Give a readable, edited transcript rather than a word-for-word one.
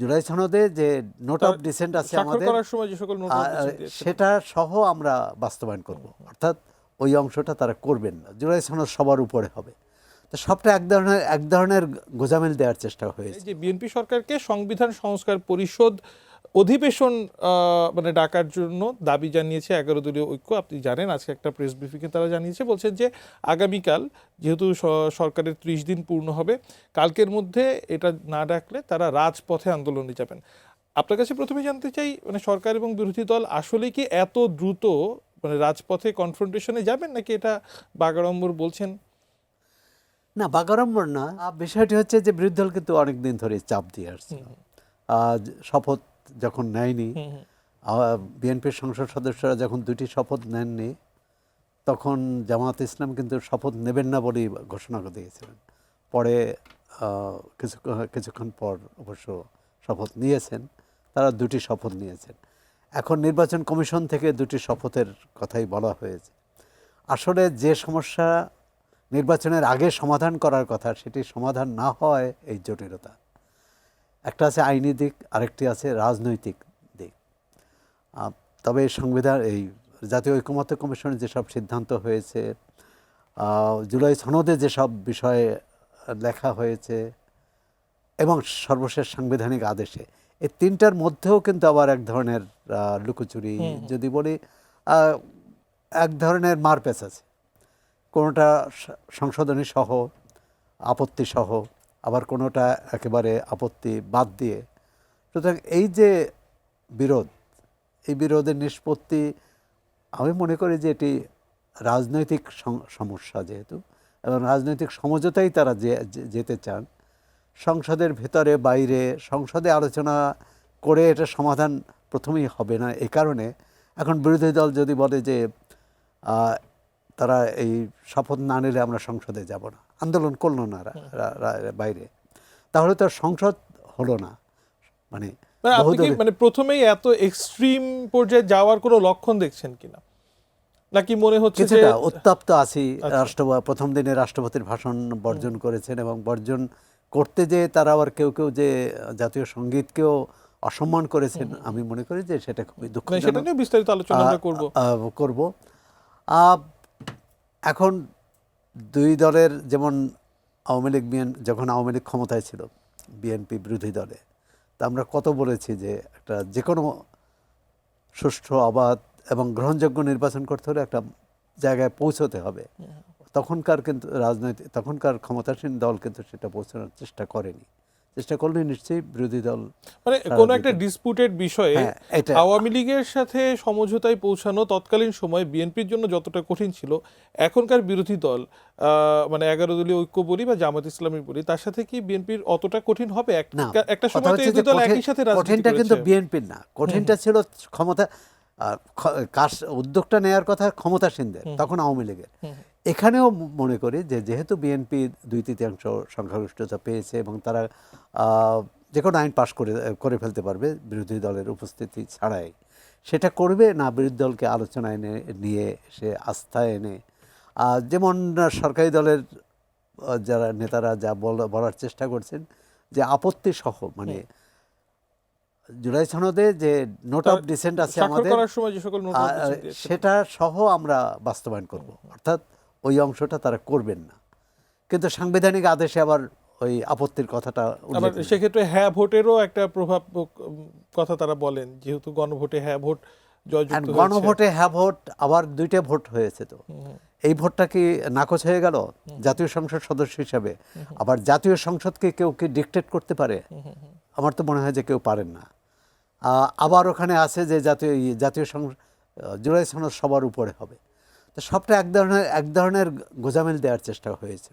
জুলাই সনদে যে note of dissent আছে আমাদের সেটা সহ আমরা বাস্তবায়ন করব, অর্থাৎ ওই অংশটা তারা করবেন না, জুলাই সনদ সবার উপরে হবে। তো সবটা এক ধরনের গোজামিল দেওয়ার চেষ্টা হয়েছে। যে বিএনপি সরকারকে সংবিধান সংস্কার পরিষদ অধিবেশন মানে ডাকার জন্য দাবি জানিয়েছে 11 দলীয় ঐক্য। আপনি জানেন আজকে একটা প্রেস ব্রিফিংয়ে তারা জানিয়েছে, বলছেন যে আগামীকাল যেহেতু সরকারের 30 দিন পূর্ণ হবে, কালকের মধ্যে এটা না ডাকলে তারা রাজপথে আন্দোলনে যাবেন। আপনার কাছে প্রথমে জানতে চাই, মানে সরকার এবং বিরোধী দল আসলে কি এত দ্রুত মানে রাজপথে কনফ্রন্টেশনে যাবেন, নাকি এটা বাগাড়ম্বর বলছেন? না, বাগাড়ম্বর না, বিষয়টি হচ্ছে যে বিরোধী দল কিন্তু অনেকদিন ধরে চাপ দিয়ে আসছে। শপথ যখন নেয়নি, বিএনপির সংসদ সদস্যরা যখন 2টি শপথ নেননি, তখন জামায়াত ইসলাম কিন্তু শপথ নেবেন না বলেই ঘোষণা করে দিয়েছিলেন। পরে কিছুক্ষণ পর অবশ্য শপথ নিয়েছেন, তারা 2টি শপথ নিয়েছেন। এখন নির্বাচন কমিশন থেকে 2টি শপথের কথাই বলা হয়েছে। আসলে যে সমস্যা নির্বাচনের আগে সমাধান করার কথা, সেটি সমাধান না হয় এই জটিলতা। একটা আছে আইনি দিক, আরেকটি আছে রাজনৈতিক দিক। তবে সংবিধান এই জাতীয় ঐকমত্য কমিশনের যেসব সিদ্ধান্ত হয়েছে, জুলাই সনদে যেসব বিষয়ে লেখা হয়েছে, এবং সর্বশেষ সাংবিধানিক আদেশে, এই 3টার মধ্যেও কিন্তু আবার এক ধরনের লুকোচুরি যদি বলি, এক ধরনের মারপ্যাচ আছে। কোনোটা সংশোধনী সহ, আপত্তি সহ, আবার কোনোটা একেবারে আপত্তি বাদ দিয়ে। সুতরাং এই যে বিরোধ, এই বিরোধের নিষ্পত্তি, আমি মনে করি যে এটি রাজনৈতিক সমস্যা যেহেতু, এবং রাজনৈতিক সমঝোতাই তারা যেতে চান। সংসদের ভেতরে বাইরে সংসদে আলোচনা করে এটা সমাধান প্রথমেই হবে না। এই কারণে এখন বিরোধী দল যদি বলে যে তারা এই শপথ না নিলে আমরা সংসদে যাব না, আন্দোলন করলো না বাইরে, তাহলে তো সংসদ হলো না। মানে মানে প্রথমেই এত এক্সট্রিম পর্যায়ে যাওয়ার কোনো লক্ষণ দেখছেন কিনা, নাকি মনে হচ্ছে যে উত্তপ্ত আছি? প্রথম দিনে রাষ্ট্রপতির ভাষণ বর্জন করেছেন, এবং বর্জন করতে যে তারা আবার কেউ কেউ যে জাতীয় সঙ্গীতকেও অসম্মান করেছেন, আমি মনে করি যে সেটা খুবই দুঃখজনক। সেটা নিয়ে বিস্তারিত আলোচনা করব। এখন 2 দলের, যেমন আওয়ামী লীগ যখন আওয়ামী লীগ ক্ষমতায় ছিল, বিএনপি বিরোধী দলে, তা আমরা কত বলেছি যে একটা যে কোনো সুষ্ঠু, অবাধ এবং গ্রহণযোগ্য নির্বাচন করতে হলে একটা জায়গায় পৌঁছতে হবে। তখনকার ক্ষমতাসীন দল কিন্তু সেটা পৌঁছানোর চেষ্টা করেনি। চেষ্টা করলে নিশ্চয়ই বিরোধী দল মানে কোনো একটা ডিসপুটেড বিষয়ে আওয়ামী লীগের সাথে সমঝোতায় পৌঁছানো তৎকালীন সময় বিএনপির জন্য যতটা কঠিন ছিল, এখনকার বিরোধী দল মানে 11 দলীয় ঐক্য বলি বা জামাত ইসলামী বলি, তার সাথে কি বিএনপির অতটা কঠিন হবে? একটা সময় তো এই দল একই সাথে রাজনীতি করেছে। কঠিনটা কিন্তু বিএনপির না, কঠিনটা ছিল ক্ষমতা, উদ্যোগটা নেওয়ার কথা ক্ষমতাসীনদের, তখন আওয়ামী লীগের। এখানেও মনে করি যে যেহেতু বিএনপি 2/3 সংখ্যাগরিষ্ঠতা পেয়েছে, এবং তারা যে কোনো আইন পাশ করে ফেলতে পারবে বিরোধী দলের উপস্থিতি ছাড়াই, সেটা করবে না বিরোধী দলকে আলোচনায় নিয়ে সে আস্থা এনে, যেমন সরকারি দলের যারা নেতারা যা বলার চেষ্টা করছেন যে আপত্তি সহ, মানে জুলাই সনদে যে নোট অফ ডিসেন্ট আছে আমাদের, সেটা সহ আমরা বাস্তবায়ন করব, অর্থাৎ ওই অংশটা তারা করবেন না। কিন্তু সাংবিধানিক আদেশে আবার ওই আপত্তির কথাটা, সেক্ষেত্রে হ্যাঁ ভোটেরও একটা প্রভাব কথা তারা বলেন, যেহেতু গণভোটে হ্যাঁ ভোট জয়যুক্ত হয়েছে। গণভোটে হ্যাঁ ভোট, আবার 2টা ভোট হয়েছে, তো এই ভোটটা কি নাকচ হয়ে গেল জাতীয় সংসদ সদস্য হিসাবে? আবার জাতীয় সংসদকে কেউ কি ডিকটেট করতে পারে? আমার তো মনে হয় যে কেউ পারেন না। আবার ওখানে আছে যে জাতীয় জুলাই সনদ সবার উপরে হবে। তো সবটা এক ধরনের গোজামিল দেওয়ার চেষ্টা হয়েছে।